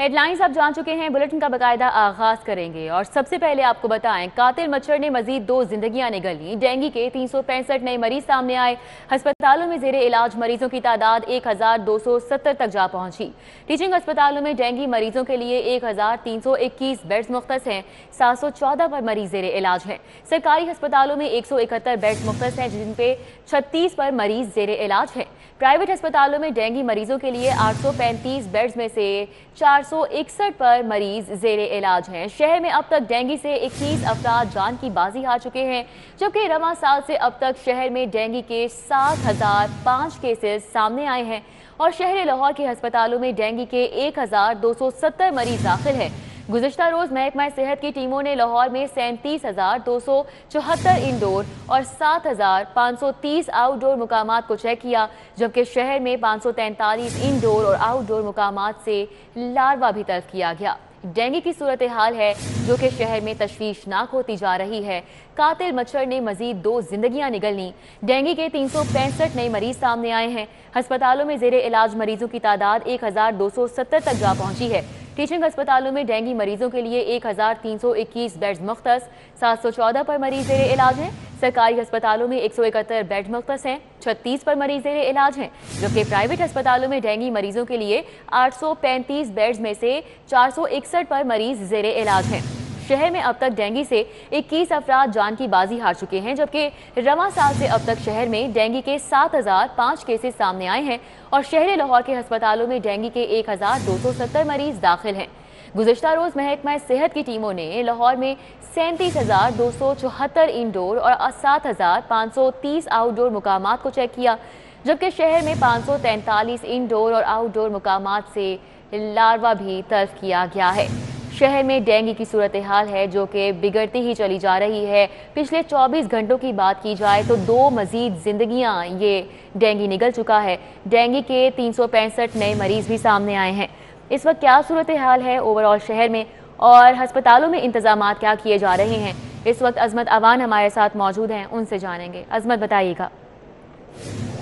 Head lines आप जान चुके हैं, बुलेटिन का बाकायदा आगाज करेंगे और सबसे पहले आपको बताएं, कातिल मच्छर ने मजीद 2 जिंदगियां निगल ली। डेंगू के 365 नए मरीज सामने आए। अस्पतालों में जेरे इलाज मरीजों की तादाद 1270 तक जा पहुंची। टीचिंग अस्पतालों में डेंगू मरीजों के लिए 1321 बेड्स मुख्तस हैं। 714 पर मरीज जेरे इलाज हैं। सरकारी अस्पतालों में 171 बेड्स मुख्तस हैं, जिन पे 36 पर मरीज जेरे इलाज हैं। प्राइवेट अस्पतालों में डेंगू मरीजों के लिए 835 बेड्स में से 461 पर मरीज जेरे इलाज हैं। शहर में अब तक डेंगू से 21 अफराद जान की बाजी हार चुके हैं, जबकि रवां साल से अब तक शहर में डेंगू के 7005 केसेस सामने आए हैं और शहर लाहौर के अस्पतालों में डेंगू के 1270 मरीज दाखिल हैं। गुज़िश्ता रोज महकमा सेहत की टीमों ने लाहौर में 37,274 इंडोर और 7,530 आउटडोर मुकामात को चेक किया, जबकि शहर में 543 इंडोर और आउटडोर मुकामात से लार्वा भी तल्फ किया गया। डेंगू की सूरत हाल है जो कि शहर में तशवीशनाक होती जा रही है। कातिल मच्छर ने मजीद 2 जिंदगियां निगल ली। डेंगू के 365 नए मरीज सामने आए हैं। अस्पतालों में जेरे इलाज मरीजों की तादाद 1270 तक जा पहुंची है। टीचिंग अस्पतालों में डेंगू मरीजों के लिए 1321 बेड्स मुख्तस, 714 पर मरीज जेरे इलाज हैं। सरकारी अस्पतालों में 171 बेड मुख्तस हैं, 36 पर मरीज जेरे इलाज हैं, जबकि प्राइवेट अस्पतालों में डेंगू मरीजों के लिए 835 बेड्स में से 461 पर मरीज जेरे इलाज हैं। शहर में अब तक डेंगू से 21 अफराद जान की बाजी हार चुके हैं, जबकि रवां साल से अब तक शहर में डेंगू के 7005 केसेस सामने आए हैं और शहर लाहौर के अस्पतालों में डेंगू के 1270 मरीज दाखिल हैं। गुज़िश्ता रोज महकमा सेहत की टीमों ने लाहौर में 37,274 इंडोर और 7,530 आउटडोर मुकामात को चेक किया, जबकि शहर में 543 इंडोर और आउटडोर मुकामात से लार्वा भी तल्फ किया गया है। शहर में डेंगू की सूरत हाल है जो कि बिगड़ती ही चली जा रही है। पिछले 24 घंटों की बात की जाए तो 2 मजीद जिंदगियां ये डेंगू निगल चुका है। डेंगू के 365 नए मरीज भी सामने आए हैं। इस वक्त क्या सूरत हाल है ओवरऑल शहर में और अस्पतालों में इंतजामात क्या किए जा रहे हैं, इस वक्त अजमत अवान हमारे साथ मौजूद हैं, उनसे जानेंगे। अजमत, बताइएगा।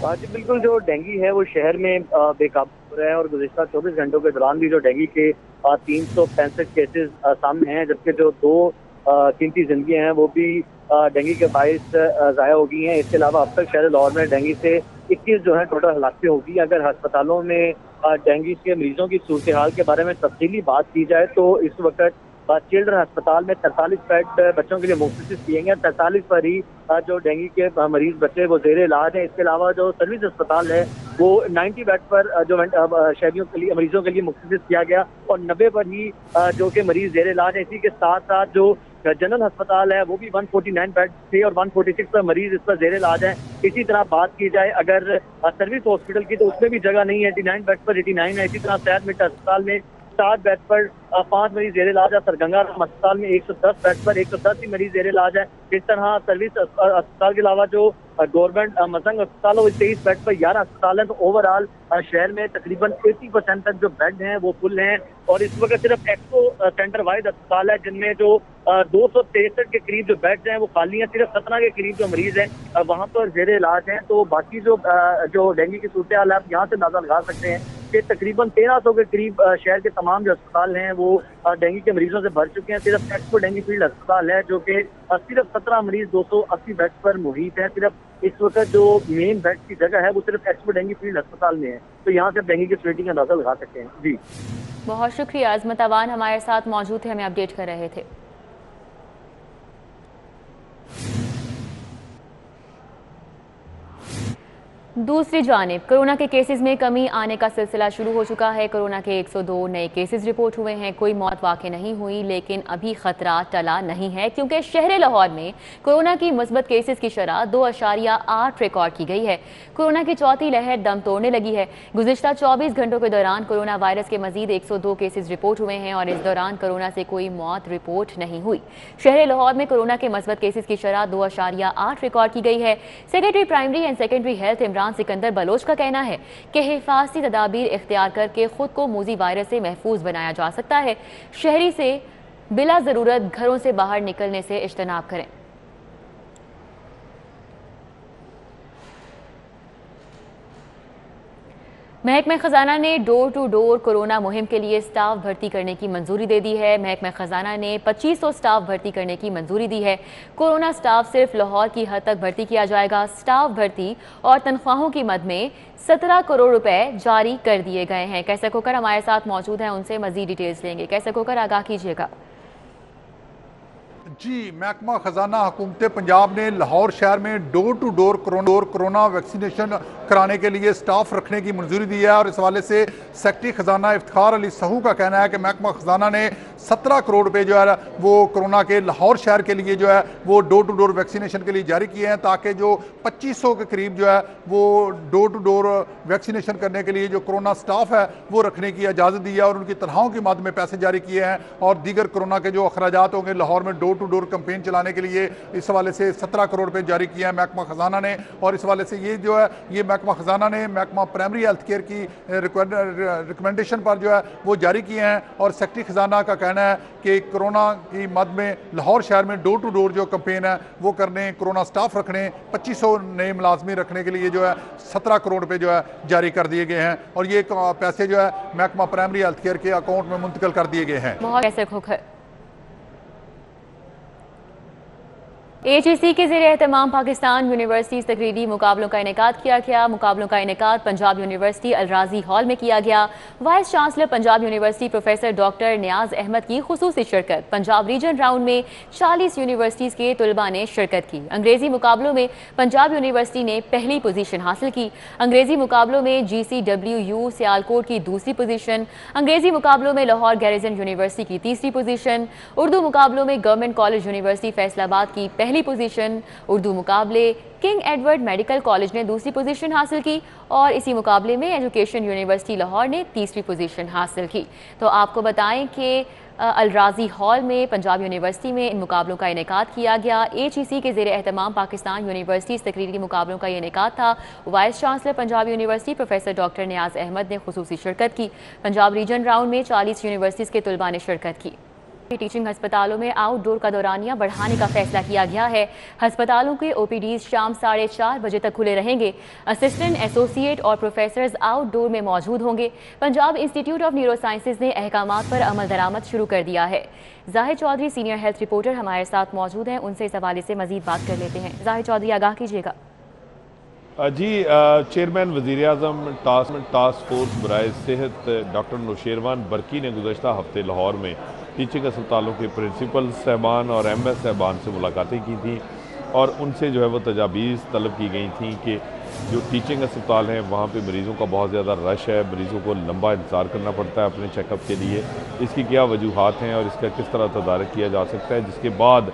जी बिल्कुल, जो डेंगू है वो शहर में बेकाबू हो रहा है और गुज़िश्ता 24 घंटों के दौरान भी जो डेंगू के 365 केसेस सामने हैं, जबकि जो 2 कीमती जिंदगियां हैं वो भी डेंगू के बायस ज़ाया हो गई हैं। इसके अलावा अब तक शहर लाहौर में डेंगू से 21 जो है टोटल हलाकतें होगी। अगर अस्पतालों में डेंगू के मरीजों की सूरत हाल के बारे में तफसीली बात की जाए तो इस वक्त चिल्ड्रन अस्पताल में 43 बेड बच्चों के लिए मुख्तसिस किए गए। 43 पर ही जो डेंगू के मरीज बच्चे वो जेरे इलाज हैं। इसके अलावा जो सर्विस अस्पताल है वो 90 बेड पर जो शहरियों के लिए मरीजों के लिए मुख्तसिस किया गया और 90 पर ही जो कि मरीज जेरे इलाज है। इसी के साथ साथ जो जनरल अस्पताल है वो भी 149 बेड थे और 146 पर मरीज इस पर जेरे इलाज है। इसी तरह बात की जाए अगर सर्विस हॉस्पिटल की तो उसमें भी जगह नहीं है। 89 बेड पर 89 है। इसी तरह सैयद मिट अस्पताल में 7 बेड पर 5 मरीज जेरे इलाज है। सरगंगा अस्पताल में 110 बेड पर 110 ही मरीज जेरे इलाज है। इस तरह सर्विस अस्पताल के अलावा जो गवर्नमेंट मसंग अस्पताल है वो 23 बेड पर 11 अस्पताल है। तो ओवरऑल शहर में तकरीबन 80% तक जो बेड हैं वो फुल हैं और इस वक्त सिर्फ एक्सो सेंटर वाइड अस्पताल है जिनमें जो 263 के करीब जो बेड्स हैं वो खाली हैं। सिर्फ 17 के करीब जो मरीज हैं वहाँ पर जेरे इलाज हैं। तो बाकी जो डेंगू की सूरत हाल है आप यहाँ से अंदाजा लगा सकते हैं कि तकरीबन 1300 के करीब शहर के तमाम जो अस्पताल हैं वो डेंगू के मरीजों से भर चुके हैं। सिर्फ एक्सपो डेंगू फील्ड अस्पताल है जो कि सिर्फ 17 मरीज 280 बेड पर मुहित है। सिर्फ इस वक्त जो मेन बेड की जगह है वो सिर्फ एक्सपो डेंगू फील्ड अस्पताल में है। तो यहाँ से डेंगू की सिचुएशन का अंदाजा लगा सकते हैं। जी बहुत शुक्रिया। अजमत अवान हमारे साथ मौजूद थे, हमें अपडेट कर रहे थे। दूसरी जानिब कोरोना के केसेस में कमी आने का सिलसिला शुरू हो चुका है। कोरोना के 102 नए केसेस रिपोर्ट हुए हैं। कोई मौत वाक़ई नहीं हुई, लेकिन अभी खतरा टला नहीं है क्योंकि शहर लाहौर में कोरोना की मुस्बत केसेस की शरह 2.8 रिकॉर्ड की गई है। कोरोना की चौथी लहर दम तोड़ने लगी है। गुज़िश्ता 24 घंटों के दौरान कोरोना वायरस के मजीद 102 केसेस रिपोर्ट हुए हैं और इस दौरान कोरोना से कोई मौत रिपोर्ट नहीं हुई। शहर लाहौर में कोरोना के मुस्बत केसेस की शरह 2.8 रिकॉर्ड की गई है। Secretary primary and secondary health Imran Sikandar Baloch का कहना है कि हिफाजती तदाबीर इख्तियार करके खुद को मूजी वायरस से महफूज बनाया जा सकता है। शहरी से बिला जरूरत घरों से बाहर निकलने से इज्तनाब करें। महकमा खजाना ने डोर टू डोर कोरोना मुहिम के लिए स्टाफ भर्ती करने की मंजूरी दे दी है। महकमा खजाना ने 2500 स्टाफ भर्ती करने की मंजूरी दी है। कोरोना स्टाफ सिर्फ लाहौर की हद तक भर्ती किया जाएगा। स्टाफ भर्ती और तनख्वाहों की मद में 17 करोड़ रुपए जारी कर दिए गए हैं। कैसर खोकर हमारे साथ मौजूद हैं, उनसे मजीद डिटेल्स लेंगे। कैसर खोकर, आगाह कीजिएगा। जी, महकमा खजाना हुकूमत पंजाब ने लाहौर शहर में door to door corona vaccination कराने के लिए स्टाफ रखने की मंजूरी दी है। और इस हवाले से सेक्रेटरी खजाना इफ्तिखार अली सहू का कहना है कि महकमा खजाना ने 17 करोड़ रुपए जो है वो कोरोना के लाहौर शहर के लिए जो है वो डोर टू डोर वैक्सीनेशन के लिए जारी किए हैं, ताकि जो 2500 के करीब जो है वो डोर टू डोर वैक्सीनेशन करने के लिए जो कोरोना स्टाफ है वो रखने की इजाज़त दी है। और उनकी तनख्वाहों की मद में पैसे जारी किए हैं और दीगर कोरोना के जो अखराजात होंगे लाहौर में डोर टू डोर कैंपेन चलाने के लिए इस हवाले से 17 करोड़ रुपए जारी किया है महकमा खजाना ने। और इस हवाले से ये जो है ये महकमा खजाना ने महकमा प्राइमरी हेल्थ केयर की रिकमेंडेशन पर जो है वो जारी किए हैं। और सेक्रेटरी खजाना का कहना है कि कोरोना की मद में लाहौर शहर में डोर टू डोर जो कैंपेन है वो करने, कोरोना स्टाफ रखने, 2500 नए मुलाजमी रखने के लिए जो है 17 करोड़ रुपए जो है जारी कर दिए गए हैं। और ये पैसे जो है महकमा प्राइमरी हेल्थ केयर के अकाउंट में मुंतकिल कर दिए गए हैं। AGC के ज़ेरे एहतमाम पाकिस्तान यूनिवर्सिटीज़ तकरीरी मुकाबलों का इनेकाद किया गया। मुकाबलों का इनेकाद पंजाब यूनिवर्सिटी अलराजी हॉल में किया गया। Vice chancellor Punjab university professor doctor Niaz Ahmad की खुसूसी शिरकत। पंजाब रीजन राउंड में 40 यूनिवर्सिटीज़ के तलबा ने शिरकत की। अंग्रेजी मुकाबलों में पंजाब यूनिवर्सिटी ने पहली पोजीशन हासिल की। अंग्रेजी मुकाबलों में GCWU सियालकोट की दूसरी पोजीशन, अंग्रेजी मुकाबलों में लाहौर गैरिजन यूनिवर्सिटी की तीसरी पोजीशन, उर्दू मुकाबलों में गवर्नमेंट कॉलेज यूनिवर्सिटी फैसलाबाद की पहली पोजीशन, उर्दू मुकाबले किंग एडवर्ड मेडिकल कॉलेज ने दूसरी पोजीशन हासिल की और इसी मुकाबले में एजुकेशन यूनिवर्सिटी लाहौर ने तीसरी पोजीशन हासिल की। तो आपको बताएं कि अलराजी हॉल में पंजाब यूनिवर्सिटी में इन मुकाबलों का इनेकाद किया गया। AGC के ज़ेरे एहतमाम पाकिस्तान यूनिवर्सिटीज़ तकरीरी मुकाबलों का ये इनेकाद था। Vice chancellor Punjab university professor doctor Niaz Ahmad ने खुसूसी शिरकत की। पंजाब रीजन राउंड में 40 यूनिवर्सिटीज़ के तलबा ने शिरकत की। टीचिंग अस्पतालों में आउटडोर का दौरानिया बढ़ाने का फैसला किया गया है। अस्पतालों के OPDs शाम 4:30 बजे तक खुले रहेंगे। असिस्टेंट, एसोसिएट और प्रोफेसर्स आउटडोर में मौजूद होंगे। Punjab institute of neuro sciences ने अहकामात पर अमल दरामद शुरू कर दिया है। Zahid Chaudhry senior health reporter हमारे साथ मौजूद हैं, उनसे इस हवाले से मजीद बात कर लेते हैं। जाहिद चौधरी, आगाह कीजिएगा। जी, चेयरमैन वज़ीर-ए-आज़म टास्क फोर्स बराए सेहत डॉक्टर नौशेरवान बरकी ने गुज़श्ता हफ्ते लाहौर में टीचिंग अस्पतालों के प्रिंसिपल साहबान और MS साहबान से मुलाकातें की थी और उनसे जो है वो तजावीज़ तलब की गई थी कि जो टीचिंग अस्पताल हैं वहाँ पे मरीज़ों का बहुत ज़्यादा रश है, मरीज़ों को लंबा इंतज़ार करना पड़ता है अपने चेकअप के लिए, इसकी क्या वजूहात हैं और इसका किस तरह तदारक किया जा सकता है। जिसके बाद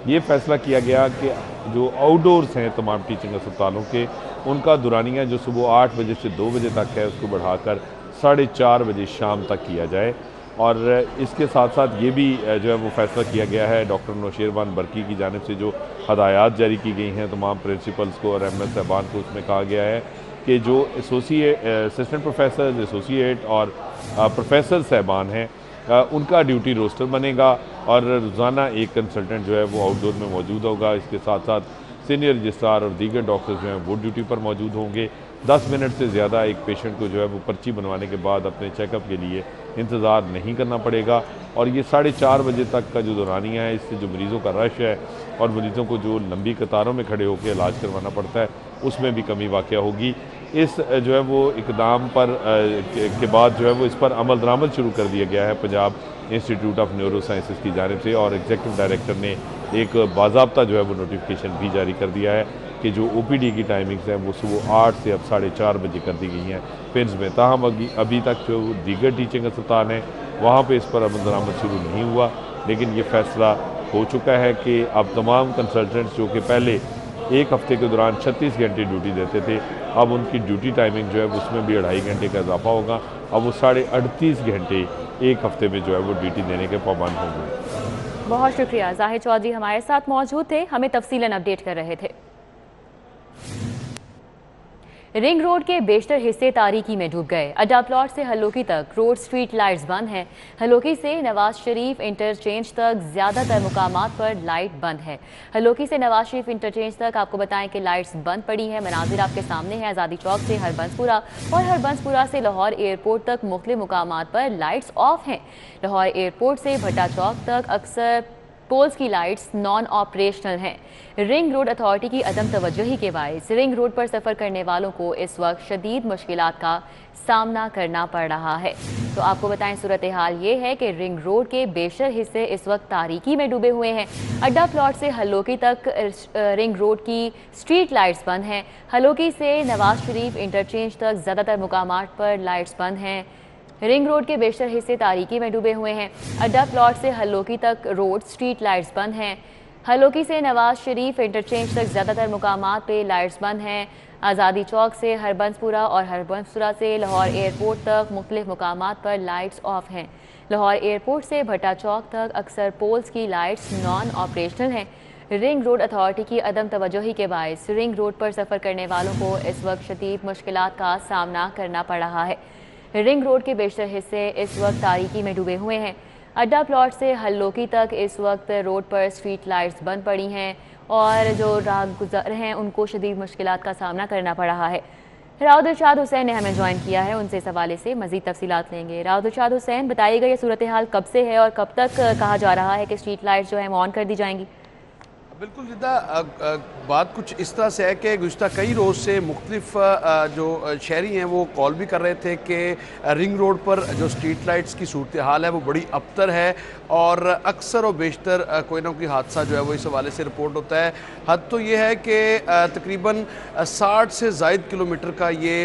ये फ़ैसला किया गया कि जो आउटडोर्स हैं तमाम टीचिंग अस्पतालों के, उनका दुरानिया जो सुबह 8 बजे से 2 बजे तक है उसको बढ़ाकर 4:30 बजे शाम तक किया जाए। और इसके साथ साथ ये भी जो है वो फैसला किया गया है डॉक्टर नौशेरवान बरकी की जानिब से जो हदायत जारी की गई हैं तमाम प्रिंसिपल्स को और MS साहबान को, उसमें कहा गया है कि जो असिस्टेंट प्रोफेसर, एसोसिएट और प्रोफेसर साहबान हैं उनका ड्यूटी रोस्टर बनेगा और रोज़ाना एक कंसल्टेंट जो है वो आउटडोर में मौजूद होगा। इसके साथ साथ सीनियर रजिस्ट्रार और दीगर डॉक्टर्स जो हैं वो ड्यूटी पर मौजूद होंगे। 10 मिनट से ज़्यादा एक पेशेंट को जो है वो पर्ची बनवाने के बाद अपने चेकअप के लिए इंतज़ार नहीं करना पड़ेगा। और ये 4:30 बजे तक का जो दौरानिया है, इससे जो मरीज़ों का रश है और मरीज़ों को जो लंबी कतारों में खड़े होकर इलाज करवाना पड़ता है उसमें भी कमी वाक़या होगी। इस जो है वो इक़दाम पर के बाद जो है वो इस पर अमल दरामद शुरू कर दिया गया है Punjab institute of neuro sciences की जानिब से और एग्जीक्यूटिव डायरेक्टर ने एक बाज़ाब्ता जो है वो नोटिफिकेशन भी जारी कर दिया है कि जो OPD की टाइमिंग्स हैं वो सुबह 8 से अब 4:30 बजे कर दी गई हैं पिंस में। ताहम अभी तक जो दीगर टीचिंग अस्पताल हैं वहाँ पे इस पर अमल दरामद शुरू नहीं हुआ, लेकिन ये फ़ैसला हो चुका है कि अब तमाम कंसल्टेंट्स जो कि पहले एक हफ़्ते के दौरान 36 घंटे ड्यूटी देते थे, अब उनकी ड्यूटी टाइमिंग जो है उसमें भी 2.5 घंटे का इजाफा होगा। अब वो 38.5 घंटे एक हफ़्ते में जो है वो ड्यूटी देने के पाबंद होंगे। बहुत शुक्रिया। जाहिद चौधरी हमारे साथ मौजूद थे, हमें तफसीलन अपडेट कर रहे थे। रिंग रोड के बेशतर हिस्से तारीकी में डूब गए। अड्डा प्लॉट से हल्लोकी तक रोड स्ट्रीट लाइट्स बंद हैं। हल्लोकी से नवाज शरीफ इंटरचेंज तक ज्यादातर मुकामात पर लाइट बंद है। हल्लोकी से नवाज शरीफ इंटरचेंज तक आपको बताएं कि लाइट्स बंद पड़ी हैं। मनाजिर आपके सामने है। आज़ादी चौक से हरबंसपुरा और हरबंसपुरा से लाहौर एयरपोर्ट तक मुख्तलिफ मुकामात पर लाइट्स ऑफ हैं। लाहौर एयरपोर्ट से भट्टा चौक तक अक्सर पोल्स की लाइट्स नॉन ऑपरेशनल हैं। रिंग रोड अथॉरिटी की अदम तवज्जोही के बायस रिंग रोड पर सफ़र करने वालों को इस वक्त शदीद मुश्किलात का सामना करना पड़ रहा है। तो आपको बताएं, सूरत हाल ये है कि रिंग रोड के बेशतर हिस्से इस वक्त तारीकी में डूबे हुए हैं। अड्डा प्लॉट से हल्लोकी तक रिंग रोड की स्ट्रीट लाइट्स बंद हैं। हल्लोकी से नवाज शरीफ इंटरचेंज तक ज़्यादातर मुकामात पर लाइट्स बंद हैं। रिंग रोड के बेशतर हिस्से तारीकी में डूबे हुए हैं। अड्डा प्लॉट से हल्लोकी तक रोड स्ट्रीट लाइट्स बंद हैं। हल्लोकी से नवाज शरीफ इंटरचेंज तक ज़्यादातर मुकामात पे लाइट्स बंद हैं। आज़ादी चौक से हरबंसपुरा और हरबंसपुरा से लाहौर एयरपोर्ट तक मुख्तलिफ मुकामात पर लाइट्स ऑफ हैं। लाहौर एयरपोर्ट से भट्टा चौक तक अक्सर पोल्स की लाइट्स नॉन ऑपरेशनल हैं। रिंग रोड अथॉरिटी की अदम तवज्जोही के बायस रिंग रोड पर सफ़र करने वालों को इस वक्त शदीद मुश्किलात का सामना करना पड़ रहा है। रिंग रोड के बेशतर हिस्से इस वक्त तारीकी में डूबे हुए हैं। अड्डा प्लॉट से हल्लोकी तक इस वक्त रोड पर स्ट्रीट लाइट्स बंद पड़ी हैं और जो राहगुज़ार हैं उनको शदीद मुश्किलात का सामना करना पड़ रहा है। राव दिलशाद हुसैन ने हमें ज्वाइन किया है, उनसे इस हवाले से मज़ीद तफसीलात लेंगे। राव दिलशाद हुसैन, बताइएगा ये सूरत हाल कब से है और कब तक कहा जा रहा है कि स्ट्रीट लाइट्स जो है ऑन कर दी जाएंगी? बिल्कुल जिदा बात कुछ इस तरह से है कि गुज़िश्ता कई रोज़ से मुख्तलिफ जो शहरी हैं वो कॉल भी कर रहे थे कि रिंग रोड पर जो स्ट्रीट लाइट्स की सूरत हाल है वो बड़ी अबतर है और अक्सर व बेशतर कोई ना कोई हादसा जो है वो इस हवाले से रिपोर्ट होता है। हद तो ये है कि तकरीबन 60 से ज़ायद किलोमीटर का ये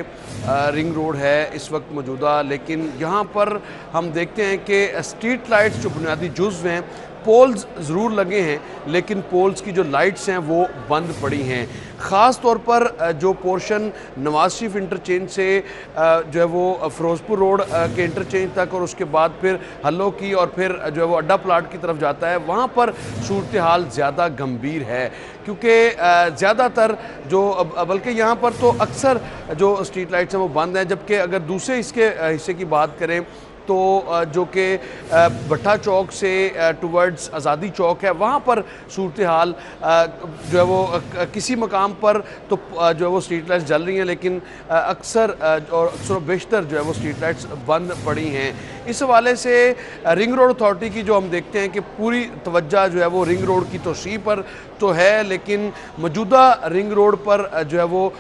रिंग रोड है इस वक्त मौजूदा, लेकिन यहाँ पर हम देखते हैं कि स्ट्रीट लाइट्स जो बुनियादी जुज़्व हैं, पोल्स ज़रूर लगे हैं लेकिन पोल्स की जो लाइट्स हैं वो बंद पड़ी हैं। ख़ास तौर पर जो पोर्शन नवाज शरीफ इंटरचेंज से जो है वो फ़िरोज़पुर रोड के इंटरचेंज तक और उसके बाद फिर हल्लोकी और फिर जो है वो अड्डा प्लाट की तरफ जाता है, वहाँ पर सूरत हाल ज़्यादा गंभीर है क्योंकि ज़्यादातर जो बल्कि यहाँ पर तो अक्सर जो स्ट्रीट लाइट्स हैं वो बंद हैं, जबकि अगर दूसरे इसके हिस्से की बात करें तो जो कि भट्टा चौक से टुवर्ड्स आज़ादी चौक है, वहाँ पर सूरत हाल जो है वो किसी मकाम पर तो जो है वो स्ट्रीट लाइट्स जल रही हैं लेकिन अक्सर बेशतर जो है वो स्ट्रीट लाइट्स बंद पड़ी हैं। इस हवाले से रिंग रोड अथॉरिटी की जो हम देखते हैं कि पूरी तवज्जो जो है वो रिंग रोड की तोसी पर तो है, लेकिन मौजूदा रिंग रोड पर जो है वो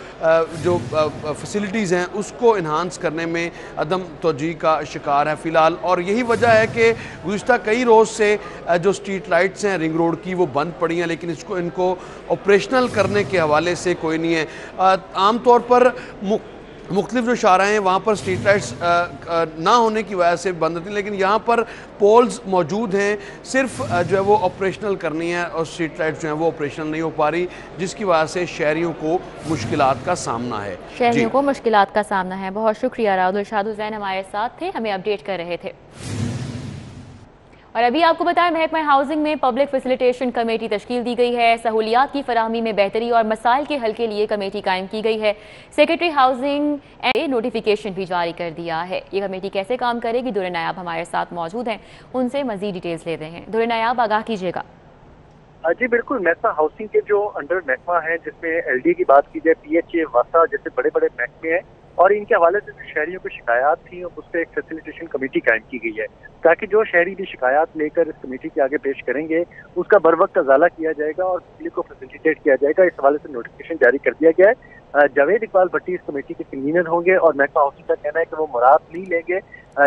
जो फैसिलिटीज़ हैं उसको इन्हांस करने में अदम तवज्जो का शिकार है फ़िलहाल। और यही वजह है कि गुज़िश्ता कई रोज़ से जो स्ट्रीट लाइट्स हैं रिंग रोड की वो बंद पड़ी हैं, लेकिन इनको ऑपरेशनल करने के हवाले से कोई नहीं है। आम तौर पर मुख्तलिफ जो शाहराएँ हैं वहाँ पर स्ट्रीट लाइट्स ना होने की वजह से बंद थी, लेकिन यहाँ पर पोल्स मौजूद हैं, सिर्फ जो है वो ऑपरेशनल करनी है और स्ट्रीट लाइट्स जो हैं वो ऑपरेशनल नहीं हो पा रही, जिसकी वजह से शहरियों को मुश्किलात का सामना है। शहरियों को मुश्किलात का सामना है। बहुत शुक्रिया, राव दिलशाद हुसैन हमारे साथ थे, हमें अपडेट कर रहे थे। और अभी आपको बताएं, महकमा हाउसिंग में पब्लिक फैसिलिटेशन कमेटी तश्कील दी गई है। सहूलियात की फराहमी में बेहतरी और मसाइल के हल के लिए कमेटी कायम की गई है। सेक्रेटरी हाउसिंग ने नोटिफिकेशन भी जारी कर दिया है। ये कमेटी कैसे काम करेगी, दुर नायाब हमारे साथ मौजूद हैं, उनसे मजीद डिटेल्स लेते हैं। दुर नायाब, आगाह कीजिएगा। जी बिल्कुल, महकमा हाउसिंग के जो अंडर महकमा है जिसमें LD की बात की जाए, PHA, वासा जैसे बड़े बड़े महकमे हैं और इनके हवाले से जो शहरियों को शिकायत थी उस पर एक फैसिलिटेशन कमेटी कायम की गई है ताकि जो शहरी भी शिकायत लेकर इस कमेटी के आगे पेश करेंगे उसका बर वक्त अजाला किया जाएगा और पब्लिक को फैसिलिटेट किया जाएगा। इस हवाले से नोटिफिकेशन जारी कर दिया गया है। जावेद इकबाल भट्टी इस कमेटी के कन्वीनर होंगे और महकमा हाउसिंग का कहना है कि वो मुराद नहीं लेंगे,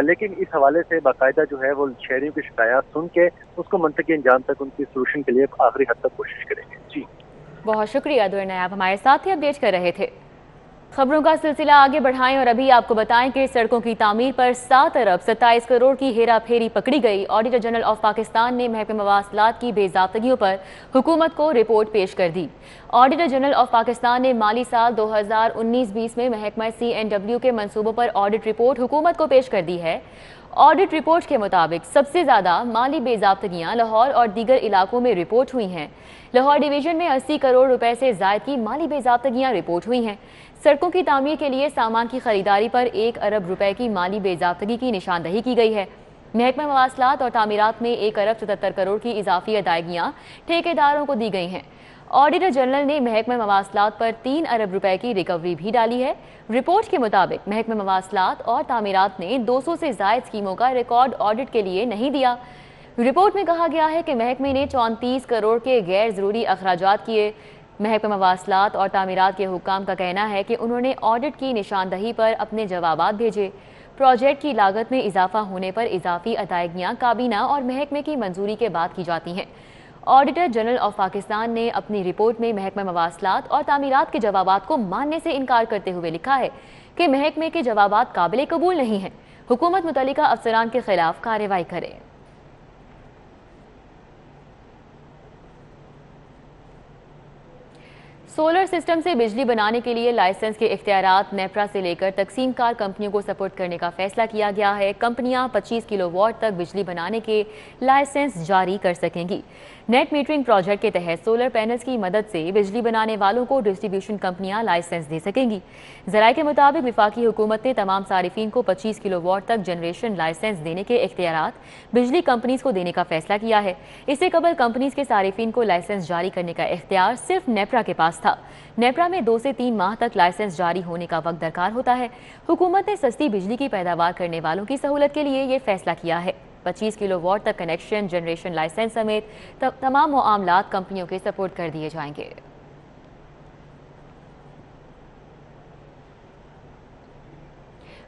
लेकिन इस हवाले से बाकायदा जो है वो शहरियों की शिकायत सुन के उसको मंतकी अंजाम तक उनकी सोल्यूशन के लिए आखिरी हद तक कोशिश करेंगे। जी बहुत शुक्रिया, दुर नायाब हमारे साथ ही अपडेट कर रहे थे। खबरों का सिलसिला आगे बढ़ाएं और अभी आपको बताएं कि सड़कों की तामीर पर 7 अरब 27 करोड़ की हेरा फेरी पकड़ी गई। ऑडिटर जनरल ऑफ पाकिस्तान ने महकमे मवासलात की बेज़ाब्तगियों पर हुकूमत को रिपोर्ट पेश कर दी। ऑडिटर जनरल ऑफ पाकिस्तान ने माली साल 2019-20 में महकमा CNW के मंसूबों पर ऑडिट रिपोर्ट हुकूमत को पेश कर दी है। ऑडिट रिपोर्ट के मुताबिक सबसे ज्यादा माली बेज़ाब्तगियां लाहौर और दीगर इलाकों में रिपोर्ट हुई हैं। लाहौर डिवीजन में 80 करोड़ रुपए से जायद की माली बेज़ाब्तगियां रिपोर्ट हुई हैं। सड़कों की तामीर के लिए सामान की खरीदारी पर 1 अरब रुपए की माली बेज़ाब्तगी की निशानदही की गई है। महकमा मवासलात और तामीरात में 1 अरब 77 करोड़ की इजाफी अदायगियां ठेकेदारों को दी गई हैं। ऑडिटर जनरल ने महकमा मवासलात पर 3 अरब रुपए की रिकवरी भी डाली है। रिपोर्ट के मुताबिक महकमा मवासलात और तामीरात ने 200 से जायद स्कीमों का रिकॉर्ड ऑडिट के लिए नहीं दिया। रिपोर्ट में कहा गया है कि महकमे ने 34 करोड़ के गैर ज़रूरी अखराजात किए। महकमा मवासलात और तामीरात के हुक्काम का कहना है कि उन्होंने ऑडिट की निशानदही पर अपने जवाबात भेजे। प्रोजेक्ट की लागत में इजाफा होने पर इजाफी अदायगियां काबीना और महकमे की मंजूरी के बाद की जाती हैं। ऑडिटर जनरल ऑफ पाकिस्तान ने अपनी रिपोर्ट में महकमा मवासलात और तामीरात के जवाबात को मानने से इनकार करते हुए लिखा है कि महकमे के जवाबात काबिल कबूल नहीं हैं। हुकूमत मुतल्लिका अफसरान के खिलाफ कार्रवाई करे। सोलर सिस्टम से बिजली बनाने के लिए लाइसेंस के इख्तियारात नेप्रा से लेकर तकसीम कार कंपनियों को सपोर्ट करने का फैसला किया गया है। कंपनियां 25 किलोवाट तक बिजली बनाने के लाइसेंस जारी कर सकेंगी। नेट मीटरिंग प्रोजेक्ट के तहत सोलर पैनल्स की मदद से बिजली बनाने वालों को डिस्ट्रीब्यूशन कंपनियां लाइसेंस दे सकेंगी। ज़राए के मुताबिक वफाकी हुकूमत ने तमाम सारिफीन को 25 किलोवाट तक जनरेशन लाइसेंस देने के इख्तियारात बिजली कंपनीज को देने का फैसला किया है। इससे कबल कंपनीज के सारिफीन को लाइसेंस जारी करने का इख्तियार सिर्फ नेप्रा के पास था। नेप्रा में 2 से 3 माह तक लाइसेंस जारी होने का वक्त दरकार होता है। हुकूमत ने सस्ती बिजली की पैदावार करने वालों की सहूलत के लिए ये फैसला किया है। 25 किलोवाट तक कनेक्शन, जनरेशन लाइसेंस समेत तमाम मामलात कंपनियों के सपोर्ट कर दिए जाएंगे।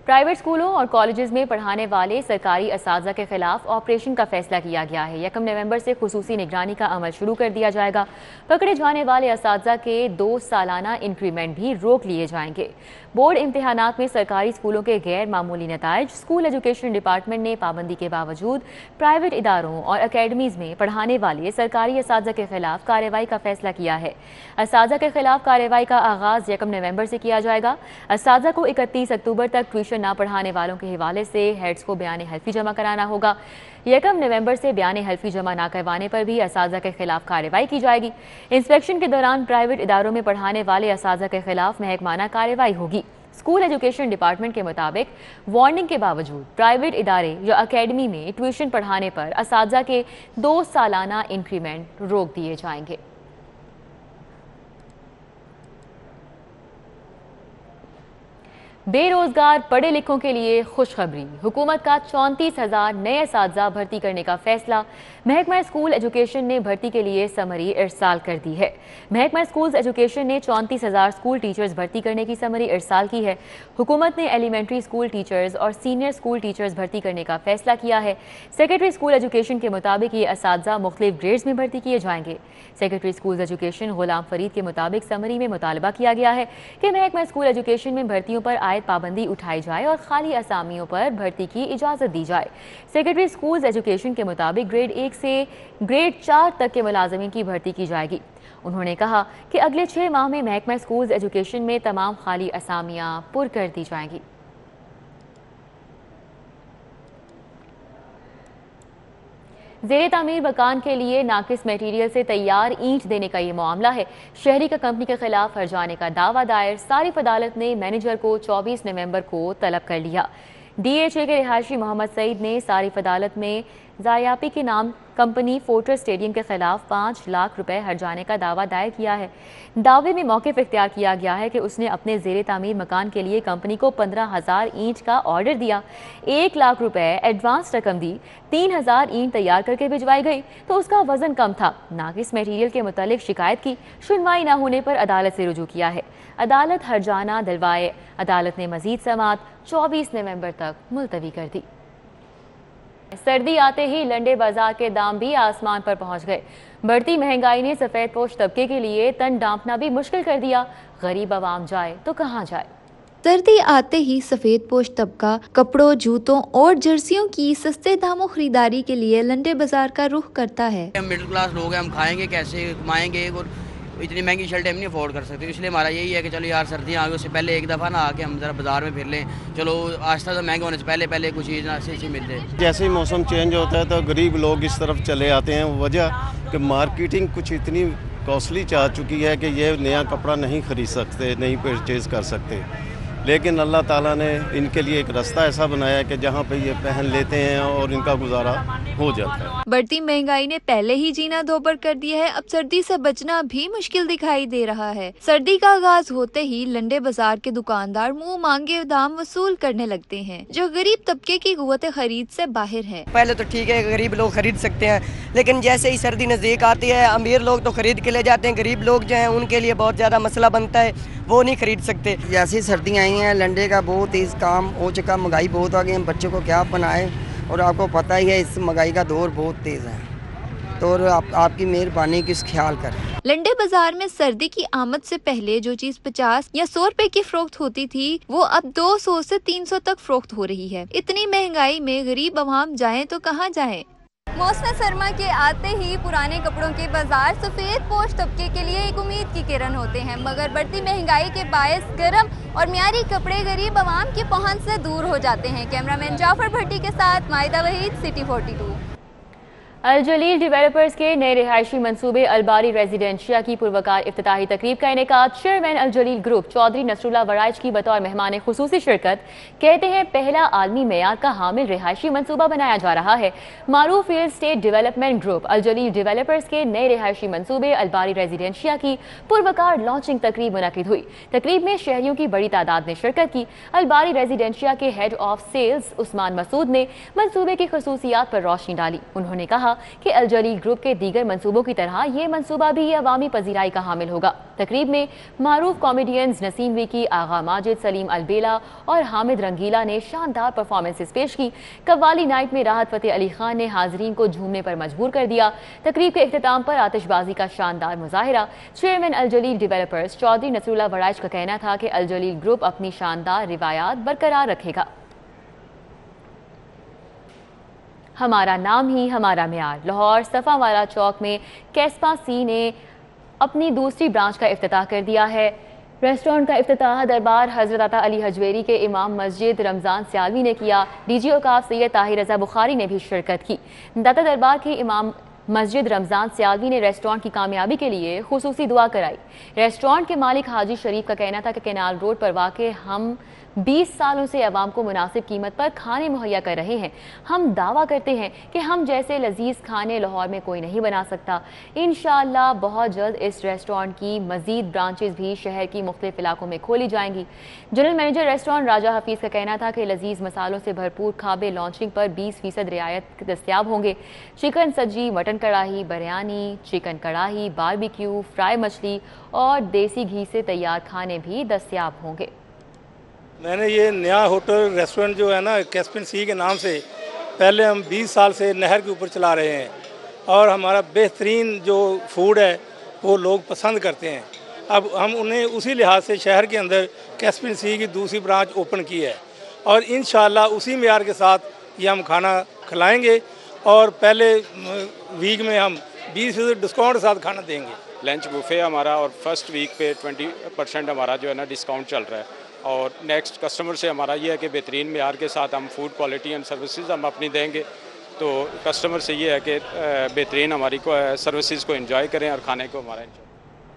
प्राइवेट स्कूलों और कॉलेजेस में पढ़ाने वाले सरकारी असातिज़ा के खिलाफ ऑपरेशन का फैसला किया गया है। 1 नवंबर से खुसूसी निगरानी का अमल शुरू कर दिया जाएगा। पकड़े जाने वाले असातिज़ा के 2 सालाना इंक्रीमेंट भी रोक लिए जाएंगे। बोर्ड इम्तिहानात में सरकारी स्कूलों के गैर मामूली नताइज। स्कूल एजुकेशन डिपार्टमेंट ने पाबंदी के बावजूद प्राइवेट इदारों और अकेडमीज़ में पढ़ाने वाले सरकारी असातिज़ा के खिलाफ कार्रवाई का फैसला किया है। असातिज़ा के खिलाफ कार्रवाई का आगाज़ 1 नवंबर से किया जाएगा। असातिज़ा को 31 अक्टूबर तक ट्यूशन ना पढ़ाने वालों के हवाले से हेड्स को बयान हल्फी जमा कराना होगा। 1 नवंबर से बयान हल्फी जमा ना करवाने पर भी असातिज़ा के खिलाफ कार्रवाई की जाएगी। इंस्पेक्शन के दौरान प्राइवेट इदारों में पढ़ाने वाले असातिज़ा के खिलाफ महकमाना कार्रवाई होगी। स्कूल एजुकेशन डिपार्टमेंट के मुताबिक वार्निंग के बावजूद प्राइवेट इदारे या अकेडमी में ट्यूशन पढ़ाने पर असातिज़ा के 2 सालाना इंक्रीमेंट रोक दिए जाएंगे। बेरोजगार पढ़े लिखों के लिए खुशखबरी। हुकूमत का 34,000 नए असातिज़ा भर्ती करने का फैसला। महकमा स्कूल एजुकेशन ने भर्ती के लिए समरी इरसाल कर दी है। महकमा स्कूल एजुकेशन ने 34,000 स्कूल टीचर्स भर्ती करने की समरी इरसाल की है। हुकूमत ने एलिमेंट्री स्कूल टीचर्स और सीनियर स्कूल टीचर्स भर्ती करने का फैसला किया है। सेक्रेटरी स्कूल एजुकेशन के मुताबिक ये असातिज़ा मुख्तलिफ ग्रेड्स में भर्ती किए जाएंगे। Secretary school education Ghulam Farid के मुताबिक समरी में मुतालबा किया गया है कि महकमा स्कूल एजुकेशन में भर्तियों पर पाबंदी उठाई जाए और खाली असामियों पर भर्ती की इजाजत दी जाए। सेक्रेटरी स्कूल्स एजुकेशन के मुताबिक ग्रेड 1 से ग्रेड 4 तक के मुलाजमीन की भर्ती की जाएगी। उन्होंने कहा कि अगले 6 माह में महकमा स्कूल्स एजुकेशन में तमाम खाली असामियां पुर कर दी जाएंगी। ज़ेरे तामीर मकान के लिए नाकिस मटेरियल से तैयार ईंट देने का ये मामला है। शहरी का कंपनी के खिलाफ हर्जाने का दावा दायर। सारिफ अदालत ने मैनेजर को 24 नवंबर को तलब कर लिया। DHA के रिहायशी मोहम्मद सईद ने सारिफ अदालत में जायापी के नाम कंपनी फोर्ट्रेस स्टेडियम के खिलाफ 5 लाख रुपए हर्जाने का दावा दायर किया है। दावे में मौक़िफ़ इख्तियार किया गया है कि उसने अपने ज़ेरे तामीर मकान के लिए कंपनी को 15,000 ईंट का ऑर्डर दिया, 1 लाख रुपए एडवांस रकम दी, 3,000 ईंट तैयार करके भिजवाई गई तो उसका वजन कम था। नाकिस मटेरियल के मुतालिक शिकायत की, सुनवाई न होने पर अदालत से रुजू किया है। अदालत हर्जाना दिलवाए। अदालत ने मजीद समाअत 24 नवंबर तक मुलतवी कर दी। सर्दी आते ही लंडे बाजार के दाम भी आसमान पर पहुंच गए। बढ़ती महंगाई ने सफेद पोश तबके के लिए तन डांपना भी मुश्किल कर दिया। गरीब आवाम जाए तो कहां जाए। सर्दी आते ही सफेद पोश तबका कपड़ों, जूतों और जर्सियों की सस्ते दामों खरीदारी के लिए लंडे बाजार का रुख करता है। हम मिडिल क्लास लोग हैं, हम खाएंगे कैसे, कमाएंगे और اتنی مہنگی شرٹیں ہم نہیں افورڈ کر سکتے. اس لیے ہمارا یہی ہے کہ چلو یار سردیاں آ گئی، اس سے پہلے ایک دفعہ نہ آ کے ہم ذرا بازار میں پھر لیں. چلو آہستہ سے مہنگا ہونے سے پہلے کچھ چیز ایسی مل جائے. جیسے ہی موسم چینج ہوتا ہے تو غریب لوگ اس طرف چلے آتے ہیں. وجہ کہ مارکیٹنگ کچھ اتنی کاسٹلی چاہ چکی ہے کہ یہ نیا کپڑا نہیں خرید سکتے، نہیں پرچیز کر سکتے. لیکن اللہ تعالیٰ نے ان کے لیے ایک راستہ ایسا بنایا ہے کہ جہاں پہ یہ پہن لیتے ہیں اور ان کا گزارا ہو جاتا ہے. بڑھتی مہنگائی نے پہلے ہی جینا دوبر کر دیا ہے، اب سردی سے بچنا بھی مشکل دکھائی دے رہا ہے. سردی کا آغاز ہوتے ہی لنڈے بازار کے دکاندار منہ مانگے دام وصول کرنے لگتے ہیں، جو غریب طبقے کی قوت خرید سے باہر ہے. پہلے تو ٹھیک ہے غریب لوگ خرید سکتے ہیں، لیکن جیسے ہی سردی نزدیک آتی ہے امیر لوگ تو خرید کے لے جاتے ہیں، غریب لوگ جو ہیں ان کے لیے بہت زیادہ مسئلہ بنتا ہے، وہ نہیں خرید سکتے. جیسی سردیاں آئی ہیں لنڈے کا بہت تیز کام ہو چکا، مہنگائی بہت آ گئی، ہم بچوں کو کیا بنائیں، اور آپ کو پتہ ہی ہے اس مہنگائی کا دور بہت تیز ہے، تو آپ کی مہربانی کی اس خیال کریں. لنڈے بازار میں سردی کی آمد سے پہلے جو چیز 50 یا 100 روپے کی فروخت ہوتی تھی وہ اب 200 سے 300 تک فروخت ہو رہی ہے. اتنی مہنگائی میں غریب عوام جائیں تو کہاں جائیں؟ موسم سرما کے آتے ہی پرانے کپڑوں کے بازار سفید پوش طبقے کے لیے ایک امید کی کرن ہوتے ہیں، مگر بڑھتی مہنگائی کے باعث گرم اور معیاری کپڑے غریب عوام کی پہنچ سے دور ہو جاتے ہیں. کیمرامین جعفر بھٹی کے ساتھ مائدہ وحید، سٹی 42. الجلیل ڈیولپرز کے نئے رہائشی منصوبے الباری ریزیڈنشیا کی پروکار افتتاحی تقریب کا انعقاد. چیئرمین الجلیل گروپ چودھری نصر اللہ ورائچ کی بطور مہمان خصوصی شرکت. کہتے ہیں پہلا عالمی معیار کا حامل رہائشی منصوبہ بنایا جا رہا ہے. معروف real estate development group الجلیل developers کے نئے رہائشی منصوبے الباری ریزیڈنشیا کی پروکار لانچنگ تقریب منعقد ہوئی. تقریب میں شہریوں کی بڑی تعداد نے شرکت کی. الباری ریزیڈنشیا کے ہیڈ آف سیلز عثمان مسعود نے منصوبے کی خصوصیات پر روشنی ڈالی. انہوں نے کہا کہ الجلیل گروپ کے دیگر منصوبوں کی طرح یہ منصوبہ بھی عوامی پذیرائی کا حامل ہوگا. تقریب میں معروف کامیڈینز نسیم ویکی، آغا ماجد، سلیم البیلا اور حامد رنگیلا نے شاندار پرفارمنسز پیش کی. قوالی نائٹ میں راحت فتح علی خان نے حاضرین کو جھومنے پر مجبور کر دیا. تقریب کے اختتام پر آتش بازی کا شاندار مظاہرہ. چیئرمین الجلیل ڈیولپرز چودھری نصر اللہ ورائچ کا کہنا تھا کہ الجلیل گروپ اپنی شاندار روایات برقرار رکھے گا. ہمارا نام ہی ہمارا معیار. لاہور صفا والا چوک میں کیسپا سی نے اپنی دوسری برانچ کا افتتاح کر دیا ہے. ریسٹورنٹ کا افتتاح دربار حضرت عطا علی حجویری کے امام مسجد رمضان سیالوی نے کیا. ڈی جی اوقاف سید طاہر رضا بخاری نے بھی شرکت کی. داتا دربار کے امام مسجد رمضان سیالوی نے ریسٹورنٹ کی کامیابی کے لیے خصوصی دعا کرائی. ریسٹورنٹ کے مالک حاجی شریف کا کہنا تھا کہ کینال روڈ پر واقع ہم 20 سالوں سے عوام کو مناسب قیمت پر کھانے مہیا کر رہے ہیں. ہم دعویٰ کرتے ہیں کہ ہم جیسے لذیذ کھانے لاہور میں کوئی نہیں بنا سکتا. انشاءاللہ بہت جلد اس ریسٹورنٹ کی مزید برانچز بھی شہر کی مختلف علاقوں میں کھولی جائیں گی. جنرل مینیجر ریسٹورنٹ راجہ حفیظ کا کہنا تھا کہ لذیذ مسالوں سے بھرپور کھابے لانچنگ پر 20% رعایت دستیاب ہوں گے. Chicken sajji, mutton karahi, biryani, chicken karahi, barbecue, fry مچھلی اور دیسی گھی سے تیار کھانے بھی دستیاب ہوں گے. میں نے یہ نیا ہوٹل ریسٹورنٹ جو ہے نا کیسپین سی کے نام سے پہلے ہم 20 سال سے نہر کے اوپر چلا رہے ہیں اور ہمارا بہترین جو فوڈ ہے وہ لوگ پسند کرتے ہیں. اب ہم انہیں اسی لحاظ سے شہر کے اندر کیسپین سی کی دوسری برانچ اوپن کی ہے اور انشاءاللہ اسی معیار کے ساتھ یہ ہم کھانا کھلائیں گے اور پہلے ویک میں ہم 20% ڈسکاؤنٹ کے ساتھ کھانا دیں گے. لنچ بوفے ہمارا اور فرسٹ ویک پہ 20% ہمارا جو ہے نا ڈسکاؤنٹ چل رہا ہے اور نیکسٹ کسٹمر سے ہمارا یہ ہے کہ بہترین معیار کے ساتھ ہم فوڈ کوالٹی اینڈ سروسز ہم اپنی دیں گے. تو کسٹمر سے یہ ہے کہ بہترین ہماری سروسز کو انجوائے کریں اور کھانے کو ہمارا انجوائے.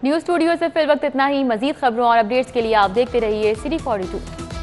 نیوز اسٹوڈیو سے فی الوقت اتنا ہی. مزید خبروں اور اپڈیٹس کے لیے آپ دیکھتے رہیے سٹی 42.